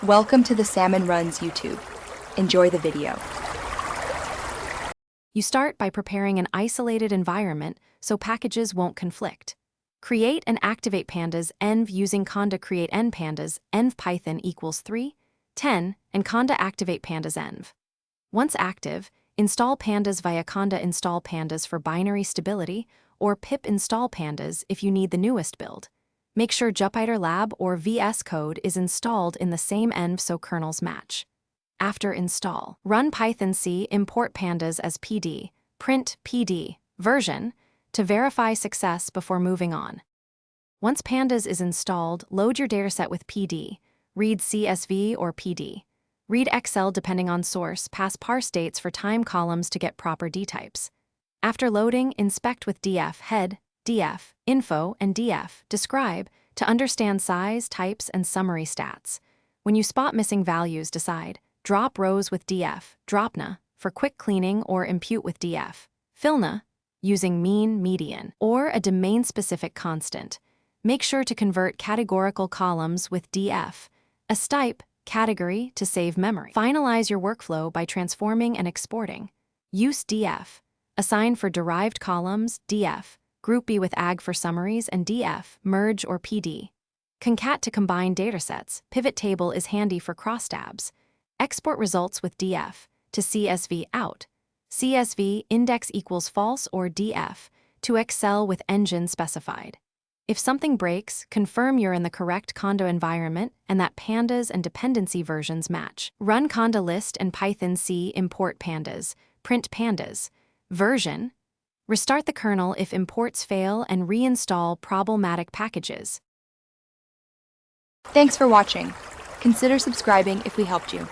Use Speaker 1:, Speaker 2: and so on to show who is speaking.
Speaker 1: Welcome to the Salmon Runs YouTube. Enjoy the video.
Speaker 2: You start by preparing an isolated environment so packages won't conflict. Create and activate pandas env using conda create n pandas env python equals 3, 10, and conda activate pandas env. Once active, install pandas via conda install pandas for binary stability or pip install pandas if you need the newest build. Make sure Jupyter Lab or VS Code is installed in the same env so kernels match. After install, run Python C import pandas as PD, print PD, version, to verify success before moving on. Once pandas is installed, load your dataset with PD, read CSV or PD. Read Excel depending on source, pass parse dates for time columns to get proper dtypes. After loading, inspect with df head, df info, and df describe to understand size, types, and summary stats. When you spot missing values, decide drop rows with df, dropna, for quick cleaning or impute with df, fillna, using mean, median, or a domain-specific constant. Make sure to convert categorical columns with df, a stype, category to save memory. Finalize your workflow by transforming and exporting. Use df, assign for derived columns, df, group B with ag for summaries, and df, merge or PD. Concat to combine datasets, pivot table is handy for crosstabs. Export results with df, to CSV out. CSV index equals false or df, to Excel with engine specified. If something breaks, confirm you're in the correct conda environment and that pandas and dependency versions match. Run conda list and Python C import pandas, print pandas, version. Restart the kernel if imports fail and reinstall problematic packages.
Speaker 1: Thanks for watching. Consider subscribing if we helped you.